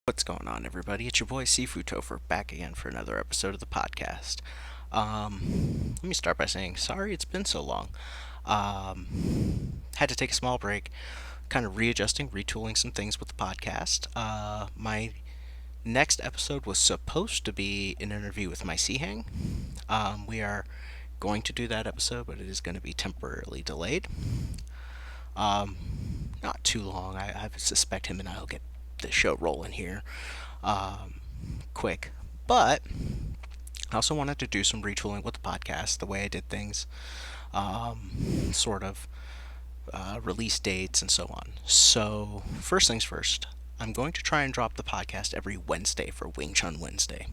What's going on, everybody? It's your boy Sifu Topher back again for another episode of the podcast. Let me start by saying sorry it's been so long. Had to take a small break, kind of readjusting, retooling some things with the podcast. My next episode was supposed to be an interview with my Hang. We are going to do that episode, but it is going to be temporarily delayed. Um, Not too long. I suspect him and I will get the show rolling here um, quick. But I also wanted to do some retooling with the podcast, the way I did things, sort of release dates and so on. So, first things first, I'm going to try and drop the podcast every Wednesday for Wing Chun Wednesday.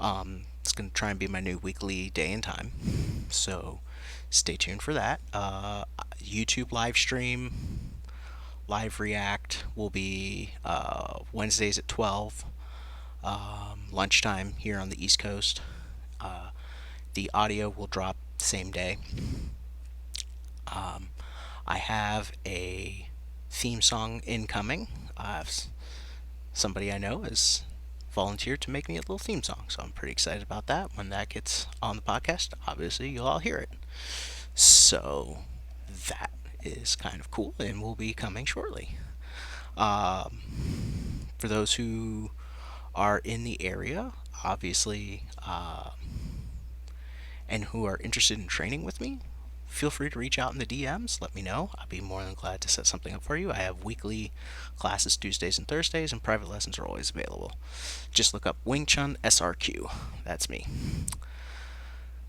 It's going to try and be my new weekly day and time. So, stay tuned for that. YouTube live stream, live react will be Wednesdays at 12, lunchtime here on the East Coast. The audio will drop same day. Um, I have a theme song incoming. Somebody I know has volunteered to make me a little theme song, so I'm pretty excited about that. When that gets on the podcast, obviously you'll all hear it. So that is kind of cool and will be coming shortly. For those who are in the area, obviously, and who are interested in training with me, feel free to reach out in the DMs. Let me know. I'd be more than glad to set something up for you. I have weekly classes Tuesdays and Thursdays, and private lessons are always available. Just look up Wing Chun SRQ. That's me.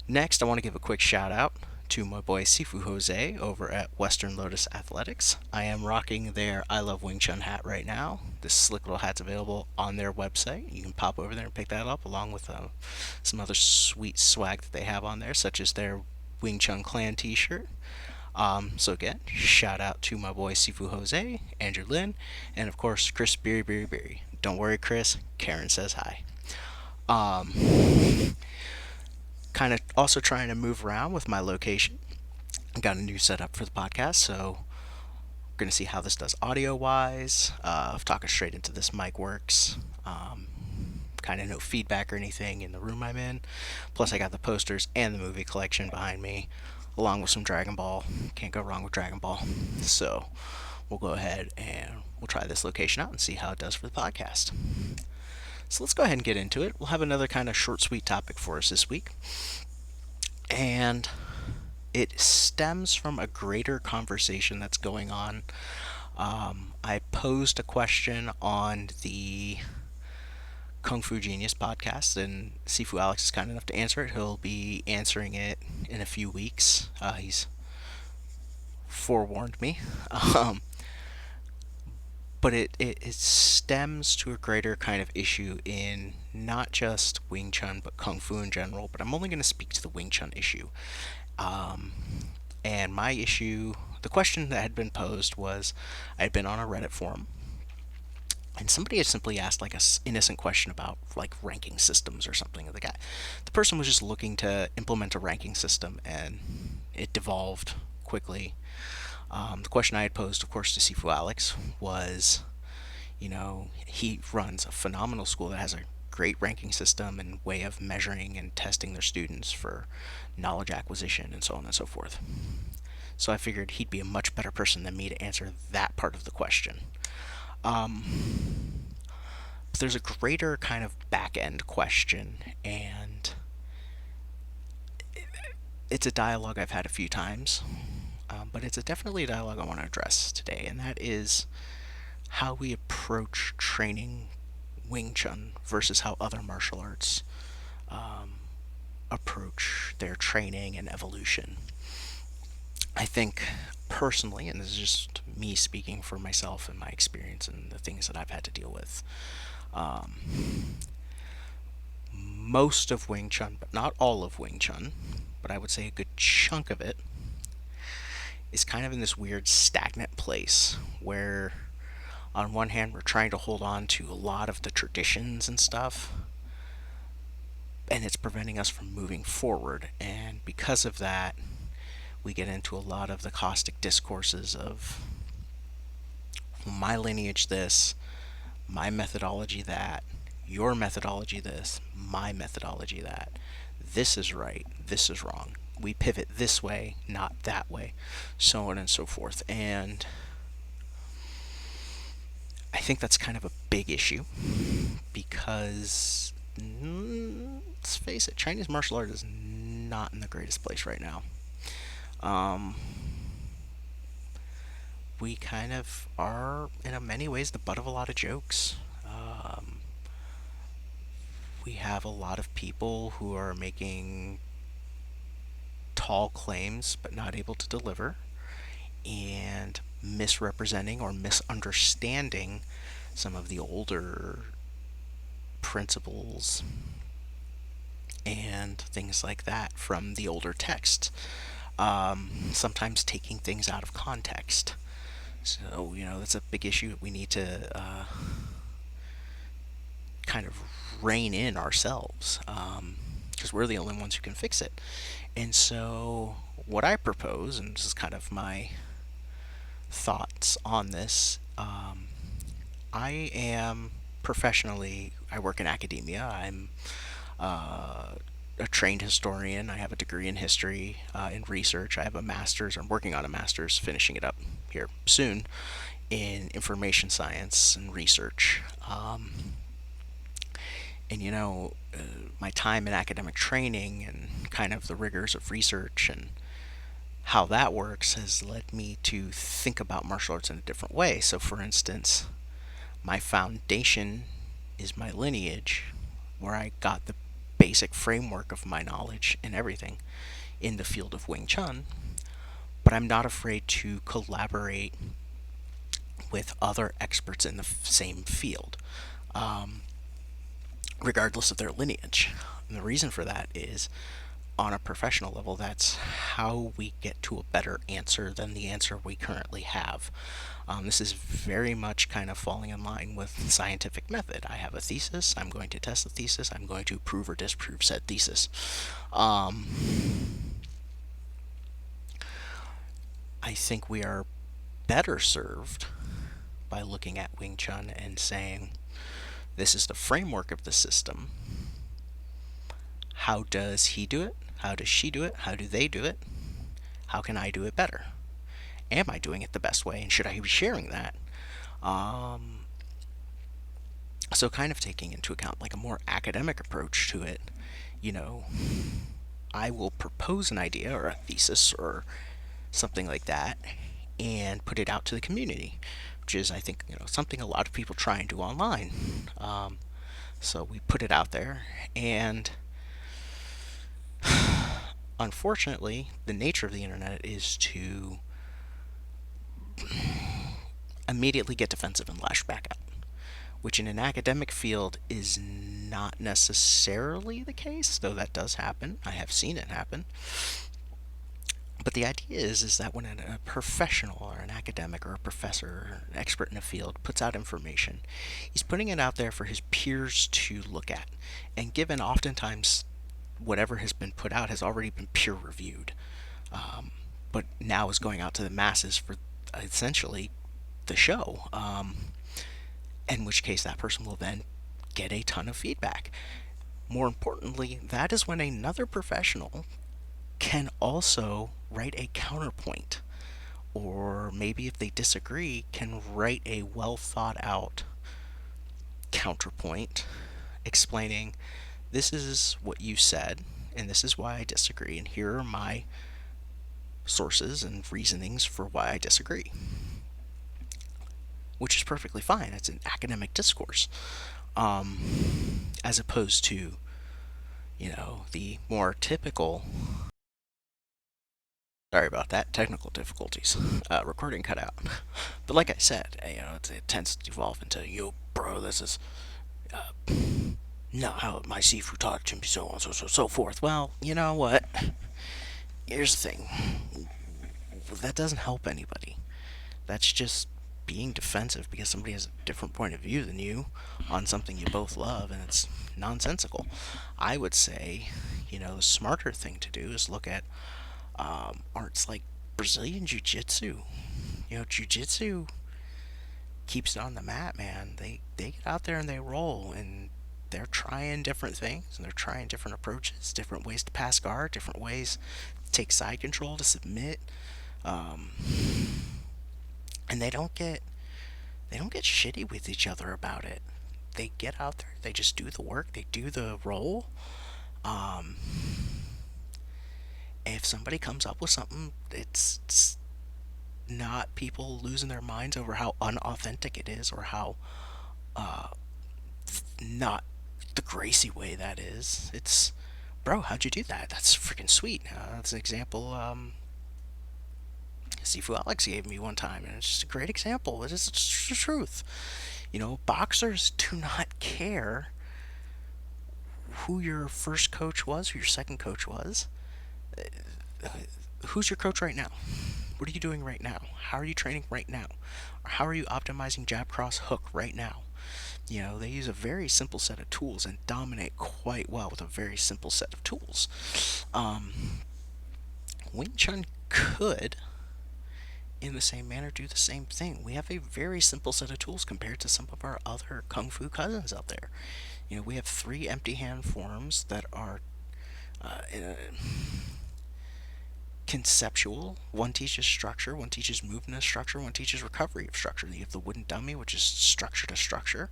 Next, I want to give a quick shout out to my boy Sifu Jose over at Western Lotus Athletics. I am rocking their I Love Wing Chun hat right now. This slick little hat's available on their website. You can pop over there and pick that up, along with some other sweet swag that they have on there, such as their Wing Chun Clan t-shirt. So again, shout out to my boy Sifu Jose, Andrew Lynn, and of course Chris Beery Beery Beery. Don't worry, Chris. Karen says hi. Kind of also trying to move around with my location. I got a new setup for the podcast, so we're going to see how this does audio wise. If talking straight into this mic works. Kind of no feedback or anything in the room I'm in. Plus, I got the posters and the movie collection behind me, along with some Dragon Ball. Can't go wrong with Dragon Ball. So we'll go ahead and we'll try this location out and see how it does for the podcast. So let's go ahead and get into it. We'll have another kind of short, sweet topic for us this week. And it stems from a greater conversation that's going on. I posed a question on the Kung Fu Genius podcast, and Sifu Alex is kind enough to answer it. He'll be answering it in a few weeks. He's forewarned me. But it stems to a greater kind of issue in not just Wing Chun, but Kung Fu in general. But I'm only going to speak to the Wing Chun issue. And my issue, the question that had been posed was, I had been on a Reddit forum, and somebody had simply asked like a innocent question about like ranking systems or something. The person was just looking to implement a ranking system, and it devolved quickly. The question I had posed, of course, to Sifu Alex was, he runs a phenomenal school that has a great ranking system and way of measuring and testing their students for knowledge acquisition and so on and so forth. So I figured he'd be a much better person than me to answer that part of the question. But there's a greater kind of back-end question, and it's a dialogue I've had a few times. But it's definitely a dialogue I want to address today, and that is how we approach training Wing Chun versus how other martial arts approach their training and evolution. I think personally, and this is just me speaking for myself and my experience and the things that I've had to deal with, most of Wing Chun, but not all of Wing Chun, but I would say a good chunk of it, is kind of in this weird stagnant place where on one hand we're trying to hold on to a lot of the traditions and stuff, and it's preventing us from moving forward. And because of that, we get into a lot of the caustic discourses of my lineage this, my methodology that, your methodology this, my methodology that. This is right, this is wrong. We pivot this way, not that way, so on and so forth. And I think that's kind of a big issue because, let's face it, Chinese martial art is not in the greatest place right now. Um, we kind of are, in many ways, the butt of a lot of jokes. We have a lot of people who are making tall claims but not able to deliver, and misrepresenting or misunderstanding some of the older principles and things like that from the older text. Sometimes taking things out of context. So, that's a big issue we need to kind of rein in ourselves, because we're the only ones who can fix it. And so, what I propose, and this is kind of my thoughts on this, I am professionally, I work in academia. I'm a trained historian. I have a degree in history, in research. I have a master's. I'm working on a master's, finishing it up here soon, in information science and research. And my time in academic training and kind of the rigors of research and how that works has led me to think about martial arts in a different way. So, for instance, my foundation is my lineage, where I got the basic framework of my knowledge and everything in the field of Wing Chun, but I'm not afraid to collaborate with other experts in the same field, regardless of their lineage. And the reason for that is, on a professional level, that's how we get to a better answer than the answer we currently have. This is very much kind of falling in line with scientific method. I have a thesis, I'm going to test the thesis, I'm going to prove or disprove said thesis. I think we are better served by looking at Wing Chun and saying, this is the framework of the system. How does he do it? How does she do it? How do they do it? How can I do it better? Am I doing it the best way? And should I be sharing that? So kind of taking into account like a more academic approach to it, I will propose an idea or a thesis or something like that and put it out to the community, which is, I think, something a lot of people try and do online. So we put it out there, and unfortunately, the nature of the internet is to immediately get defensive and lash back out, which in an academic field is not necessarily the case, though that does happen. I have seen it happen. But the idea is that when a professional or an academic or a professor or an expert in a field puts out information, he's putting it out there for his peers to look at. And given oftentimes whatever has been put out has already been peer reviewed, but now is going out to the masses for essentially the show, in which case that person will then get a ton of feedback. More importantly, that is when another professional can also write a counterpoint, or maybe if they disagree, can write a well thought out counterpoint explaining, this is what you said, and this is why I disagree, and here are my sources and reasonings for why I disagree. Which is perfectly fine. It's an academic discourse. As opposed to, the more typical. Sorry about that, technical difficulties. Recording cut out. But like I said, it tends to evolve into, bro, this is not how my Sifu taught to me, so on, so forth. Well, you know what? Here's the thing. That doesn't help anybody. That's just being defensive because somebody has a different point of view than you on something you both love, and it's nonsensical. I would say, the smarter thing to do is look at arts like Brazilian Jiu-Jitsu. Jiu-Jitsu, keeps it on the mat, man. They get out there and they roll, and they're trying different things, and they're trying different approaches, different ways to pass guard, different ways to take side control, to submit. Um, and they don't get shitty with each other about it. They get out there, they just do the work, they do the role. Um, if somebody comes up with something, it's not people losing their minds over how unauthentic it is, or how uh, not the Gracie way that is. It's, bro, how'd you do that? That's freaking sweet. That's an example. Sifu Alex gave me one time, and it's just a great example. It is just the truth. Boxers do not care who your first coach was, who your second coach was. Who's your coach right now? What are you doing right now? How are you training right now? Or how are you optimizing jab, cross, hook right now? They use a very simple set of tools and dominate quite well with a very simple set of tools. Um, Wing Chun could, in the same manner, do the same thing. We have a very simple set of tools compared to some of our other Kung Fu cousins out there. We have 3 empty hand forms that are conceptual. One teaches structure, one teaches movement of structure, one teaches recovery of structure. You have the wooden dummy, which is structure to structure.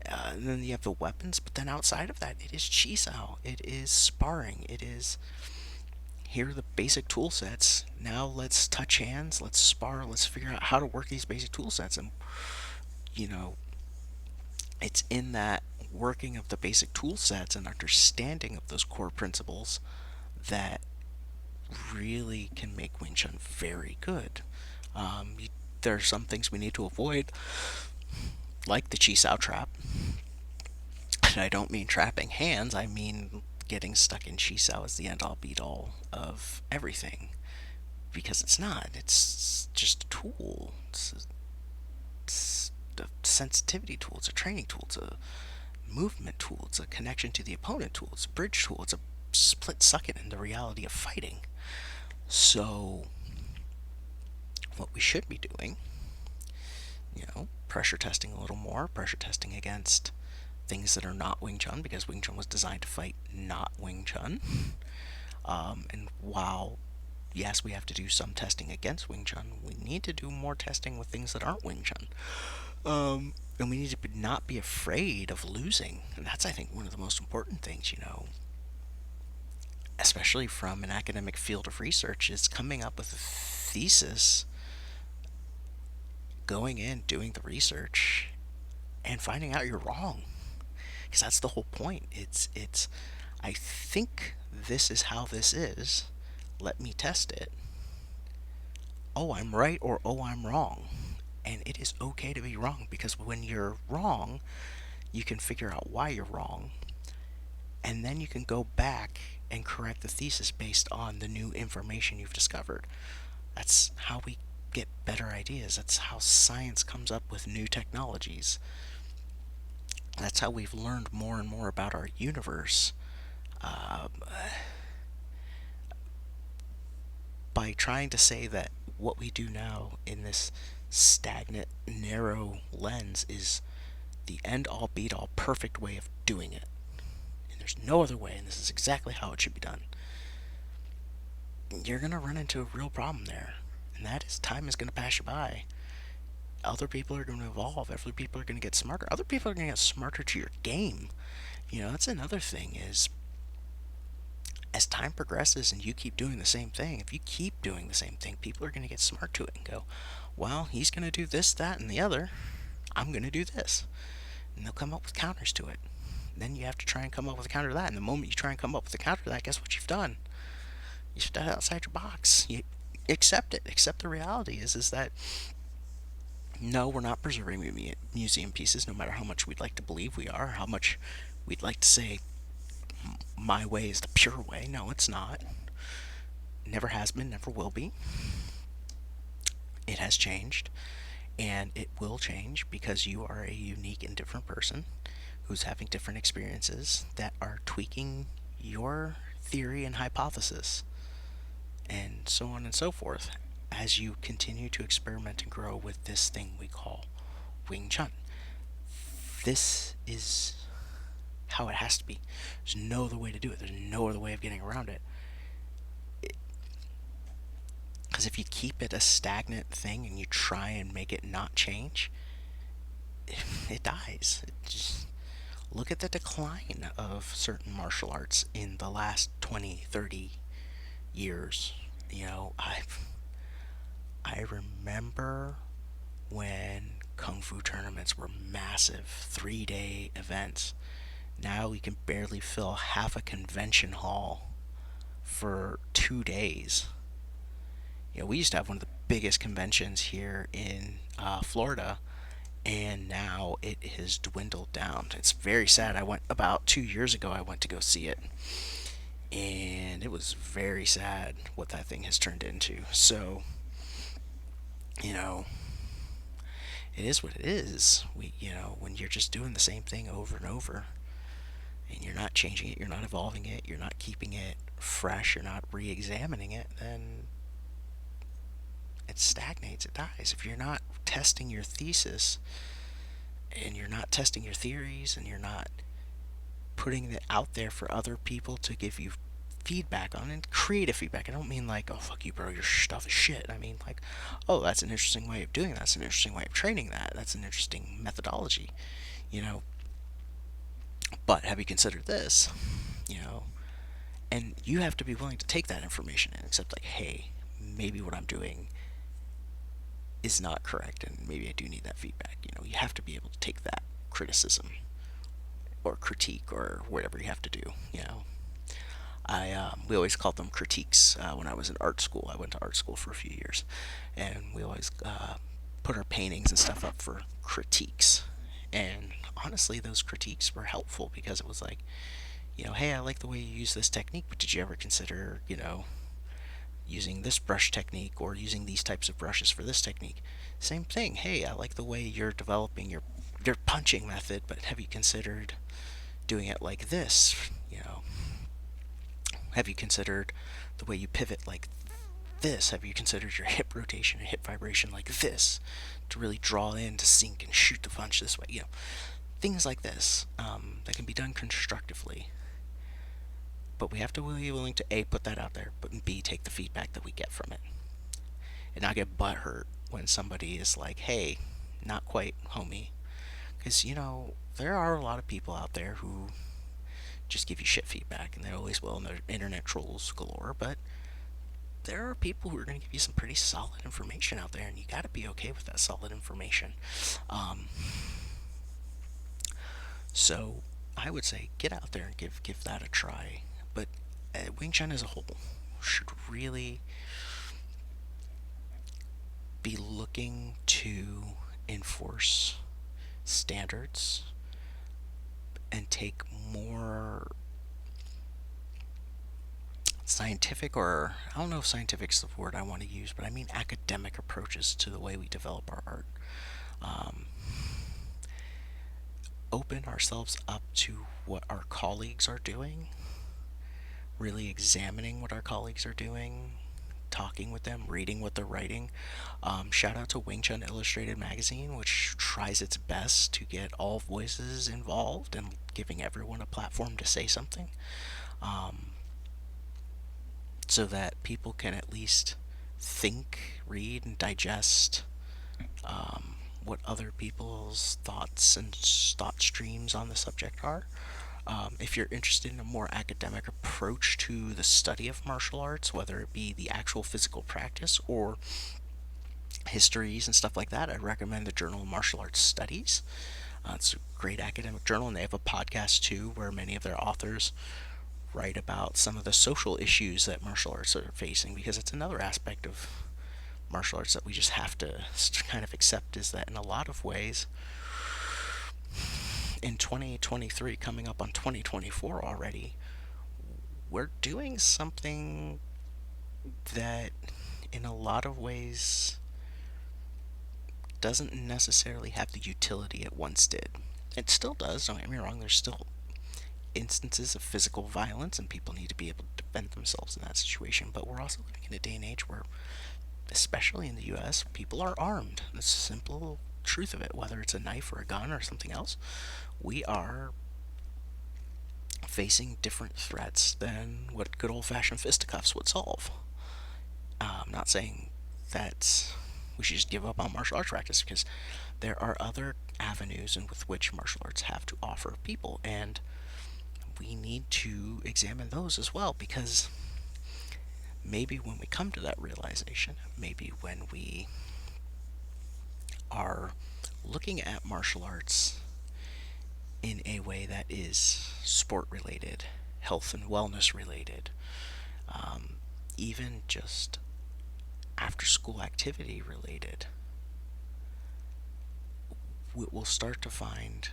And then you have the weapons, but then outside of that, it is chi sao, it is sparring, it is, here are the basic tool sets. Now let's touch hands, let's spar, let's figure out how to work these basic tool sets. And, it's in that working of the basic tool sets and understanding of those core principles that really can make Wing Chun very good. There are some things we need to avoid, like the Chi Sao trap. And I don't mean trapping hands, I mean getting stuck in Chi Sao as the end all beat all of everything. Because it's not. It's just a tool. It's a sensitivity tool. It's a training tool. It's a movement tool. It's a connection to the opponent tool. It's a bridge tool. It's a split second in the reality of fighting. So, what we should be doing, pressure testing a little more, pressure testing against things that are not Wing Chun, because Wing Chun was designed to fight not Wing Chun. And while, yes, we have to do some testing against Wing Chun, we need to do more testing with things that aren't Wing Chun. And we need to not be afraid of losing. And that's, I think, one of the most important things, especially from an academic field of research, is coming up with a thesis, going in, doing the research, and finding out you're wrong. Because that's the whole point. It's I think this is how this is. Let me test it. Oh, I'm right, or oh, I'm wrong. And it is okay to be wrong, because when you're wrong, you can figure out why you're wrong. And then you can go back and correct the thesis based on the new information you've discovered. That's how we get better ideas. That's how science comes up with new technologies. That's how we've learned more and more about our universe. By trying to say that what we do now in this stagnant, narrow lens is the end-all, beat-all, perfect way of doing it. And there's no other way, and this is exactly how it should be done. You're going to run into a real problem there. And that is, time is going to pass you by. Other people are going to evolve. Other people are going to get smarter. Other people are going to get smarter to your game. That's another thing is, as time progresses and you keep doing the same thing, if you keep doing the same thing, people are going to get smart to it and go, well, he's going to do this, that, and the other. I'm going to do this. And they'll come up with counters to it. Then you have to try and come up with a counter to that. And the moment you try and come up with a counter to that, guess what you've done? You stepped outside your box. You accept it. Accept the reality is that no, we're not preserving museum pieces, no matter how much we'd like to believe we are, how much we'd like to say my way is the pure way. No, it's not. Never has been, never will be. It has changed, and it will change because you are a unique and different person who's having different experiences that are tweaking your theory and hypothesis, and so on and so forth, as you continue to experiment and grow with this thing we call Wing Chun. This is how it has to be. There's no other way to do it. There's no other way of getting around it. Because if you keep it a stagnant thing and you try and make it not change, it dies. It just, look at the decline of certain martial arts in the last 20, 30 years. You know, I remember when kung fu tournaments were massive 3-day events. Now we can barely fill half a convention hall for 2 days. You know, we used to have one of the biggest conventions here in Florida, and now it has dwindled down. It's very sad. I went about 2 years ago. I went to go see it, and it was very sad what that thing has turned into. So, you know, it is what it is. When you're just doing the same thing over and over, and you're not changing it, you're not evolving it, you're not keeping it fresh, you're not re-examining it, then it stagnates, it dies. If you're not testing your thesis, and you're not testing your theories, and you're not putting it out there for other people to give you feedback on, and creative feedback. I don't mean like, oh fuck you bro, your stuff is shit. I mean like, oh, that's an interesting way of doing that. That's an interesting way of training that. That's an interesting methodology, you know. But have you considered this? You know, and you have to be willing to take that information and accept like, hey, maybe what I'm doing is not correct, and maybe I do need that feedback. You know, you have to be able to take that criticism or critique or whatever you have to do. You know, we always called them critiques when I was in art school. I went to art school for a few years, and we always put our paintings and stuff up for critiques. And honestly, those critiques were helpful because it was like, you know, hey, I like the way you use this technique, but did you ever consider, you know, using this brush technique or using these types of brushes for this technique? Same thing. Hey, I like the way you're developing your punching method, but have you considered doing it like this? You know, have you considered the way you pivot like this? Have you considered your hip rotation and hip vibration like this to really draw in to sink and shoot the punch this way? You know, things like this that can be done constructively. But we have to be willing to A, put that out there, but B, take the feedback that we get from it. And not get butthurt when somebody is like, hey, not quite, homie. Because, you know, there are a lot of people out there who just give you shit feedback, and they always will, and they're internet trolls galore, but there are people who are going to give you some pretty solid information out there, and you got to be okay with that solid information. So I would say get out there and give that a try. But Wing Chun as a whole should really be looking to enforce standards and take more scientific, or I don't know if scientific is the word I want to use, but I mean academic approaches to the way we develop our art. Open ourselves up to what our colleagues are doing, really examining what our colleagues are doing, talking with them, reading what they're writing. Shout out to Wing Chun Illustrated magazine, which tries its best to get all voices involved and giving everyone a platform to say something, so that people can at least think, read, and digest what other people's thoughts and thought streams on the subject are. If you're interested in a more academic approach to the study of martial arts, whether it be the actual physical practice or histories and stuff like that, I recommend the Journal of Martial Arts Studies. It's a great academic journal, and they have a podcast too where many of their authors write about some of the social issues that martial arts are facing, because it's another aspect of martial arts that we just have to kind of accept, is that in a lot of ways, in 2023, coming up on 2024 already, we're doing something that in a lot of ways doesn't necessarily have the utility it once did. It still does, don't get me wrong, there's still instances of physical violence and people need to be able to defend themselves in that situation, but we're also living in a day and age where, especially in the US, people are armed. It's simple, truth of it, whether it's a knife or a gun or something else, we are facing different threats than what good old fashioned fisticuffs would solve. I'm not saying that we should just give up on martial arts practice, because there are other avenues in with which martial arts have to offer people, and we need to examine those as well, because maybe when we come to that realization, maybe when we are looking at martial arts in a way that is sport related, health and wellness related, um, even just after school activity related, we'll start to find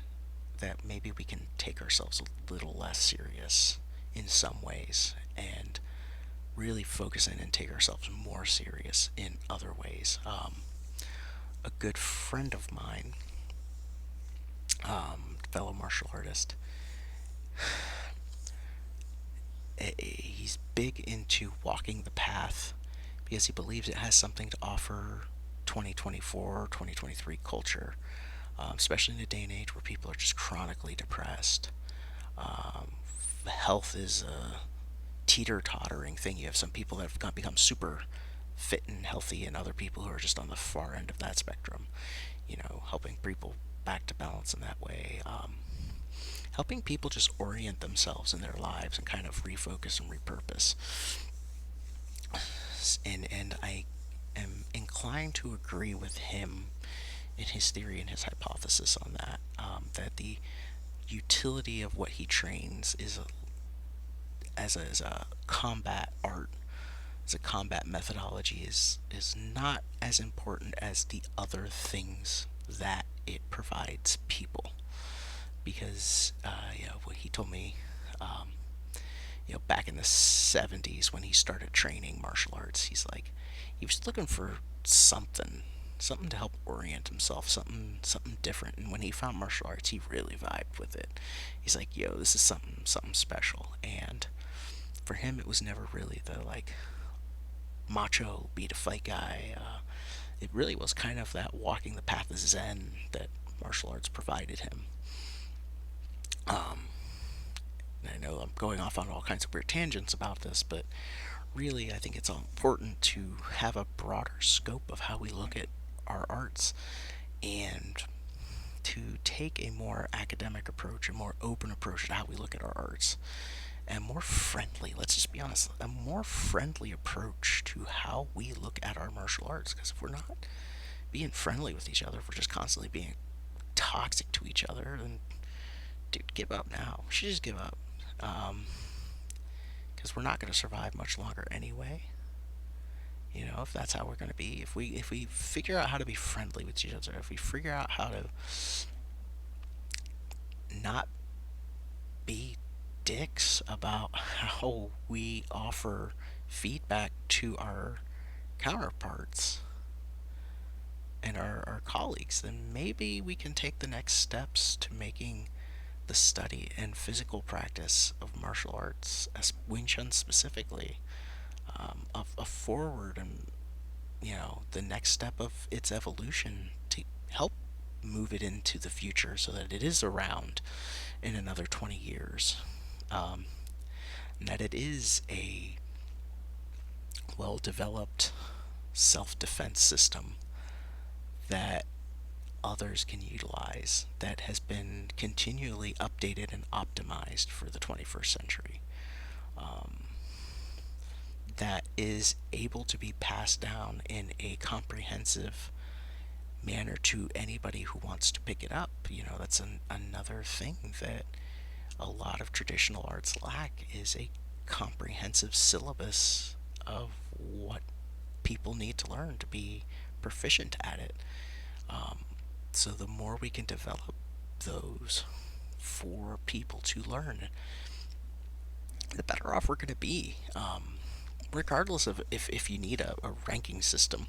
that maybe we can take ourselves a little less serious in some ways, and really focus in and take ourselves more serious in other ways. A good friend of mine, fellow martial artist, he's big into walking the path because he believes it has something to offer 2024, 2023 culture, especially in a day and age where people are just chronically depressed. Um, Health is a teeter-tottering thing. You have some people that have become super fit and healthy, and other people who are just on the far end of that spectrum. Helping people back to balance in that way. Helping people just orient themselves in their lives and kind of refocus and repurpose. And I am inclined to agree with him in his theory and his hypothesis on that. That the utility of what he trains is as a combat art, as a combat methodology, is not as important as the other things that it provides people. Because what he told me, back in the 70s when he started training martial arts, he's like, he was looking for something to help orient himself, something different. And when he found martial arts, he really vibed with it. He's like, yo, this is something special. And for him, it was never really the like macho be to fight guy. It really was kind of that walking the path of Zen that martial arts provided him. I know I'm going off on all kinds of weird tangents about this, but really I think it's important to have a broader scope of how we look at our arts, and to take a more academic approach, a more open approach to how we look at our arts, and more friendly, let's just be honest, a more friendly approach to how we look at our martial arts. Because if we're not being friendly with each other, if we're just constantly being toxic to each other, then dude, give up now. We should just give up. Because we're not going to survive much longer anyway. If that's how we're going to be, if we figure out how to be friendly with each other, if we figure out how to not be dicks about how we offer feedback to our counterparts and our colleagues, then maybe we can take the next steps to making the study and physical practice of martial arts, as Wing Chun specifically, a forward, and the next step of its evolution to help move it into the future so that it is around in another 20 years. And that it is a well developed self defense system that others can utilize, that has been continually updated and optimized for the 21st century, that is able to be passed down in a comprehensive manner to anybody who wants to pick it up. That's another thing that a lot of traditional arts lack, is a comprehensive syllabus of what people need to learn to be proficient at it. So the more we can develop those for people to learn, the better off we're going to be. Regardless of if you need a ranking system,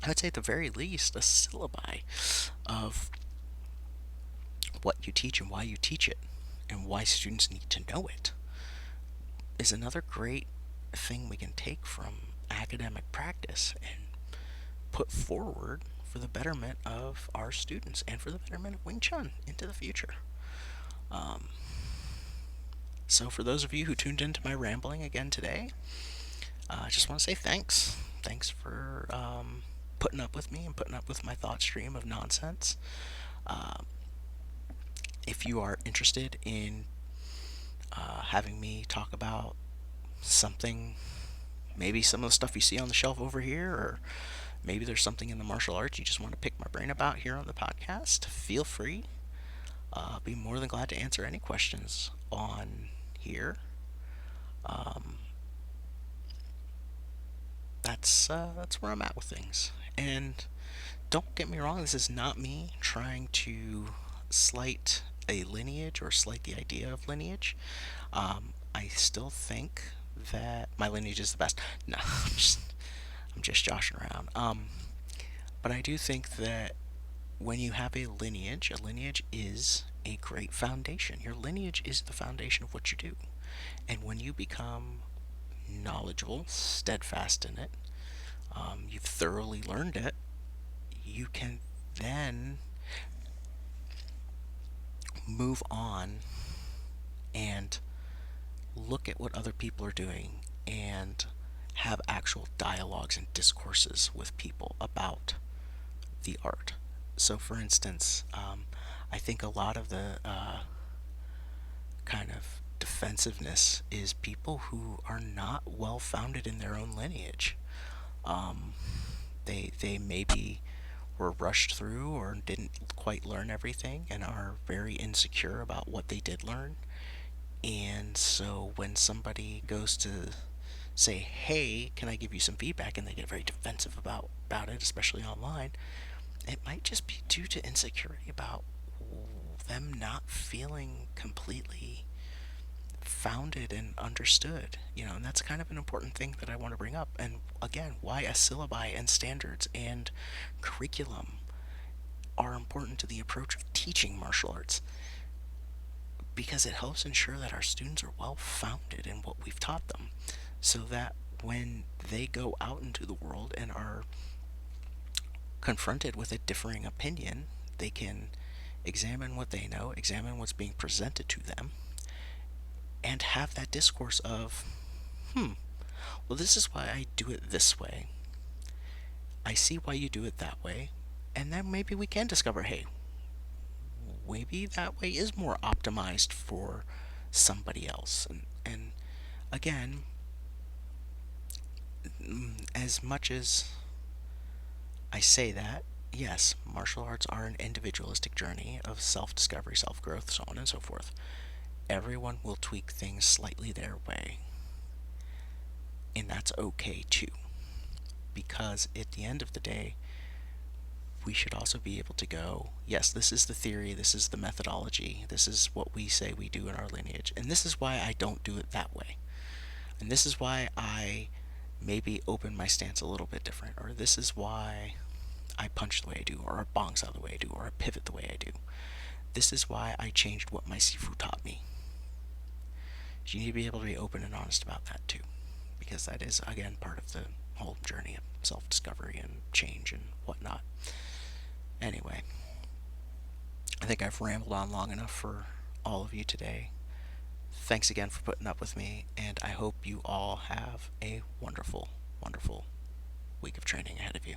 I would say at the very least a syllabi of what you teach and why you teach it, and why students need to know it, is another great thing we can take from academic practice and put forward for the betterment of our students and for the betterment of Wing Chun into the future. Um, so, for those of you who tuned into my rambling again today, I just want to say thanks. Thanks for putting up with me and putting up with my thought stream of nonsense. Uh, if you are interested in having me talk about something, maybe some of the stuff you see on the shelf over here, or maybe there's something in the martial arts you just want to pick my brain about here on the podcast, feel free. I'll be more than glad to answer any questions on here. Um, that's where I'm at with things. And don't get me wrong, this is not me trying to slight a lineage or slight the idea of lineage. I still think that my lineage is the best. No, I'm just joshing around. But I do think that when you have a lineage is a great foundation. Your lineage is the foundation of what you do. And when you become knowledgeable, steadfast in it, you've thoroughly learned it, you can then move on and look at what other people are doing and have actual dialogues and discourses with people about the art. So, for instance, I think a lot of the kind of defensiveness is people who are not well founded in their own lineage. Um, they maybe were rushed through or didn't quite learn everything and are very insecure about what they did learn. And so when somebody goes to say, "Hey, can I give you some feedback?" and they get very defensive about it, especially online, it might just be due to insecurity about them not feeling completely founded and understood, and that's kind of an important thing that I want to bring up. And again, why a syllabi and standards and curriculum are important to the approach of teaching martial arts, because it helps ensure that our students are well founded in what we've taught them, so that when they go out into the world and are confronted with a differing opinion, they can examine what they know, examine what's being presented to them, and have that discourse of, well, this is why I do it this way. I see why you do it that way. And then maybe we can discover, hey, maybe that way is more optimized for somebody else. And again, as much as I say that, yes, martial arts are an individualistic journey of self-discovery, self-growth, so on and so forth. Everyone will tweak things slightly their way. And that's okay too. Because at the end of the day, we should also be able to go, yes, this is the theory, this is the methodology, this is what we say we do in our lineage, and this is why I don't do it that way. And this is why I maybe open my stance a little bit different, or this is why I punch the way I do, or I bongs out the way I do, or I pivot the way I do. This is why I changed what my Sifu taught me. You need to be able to be open and honest about that too, because that is, again, part of the whole journey of self-discovery and change and whatnot. Anyway, I think I've rambled on long enough for all of you today. Thanks again for putting up with me, and I hope you all have a wonderful, wonderful week of training ahead of you.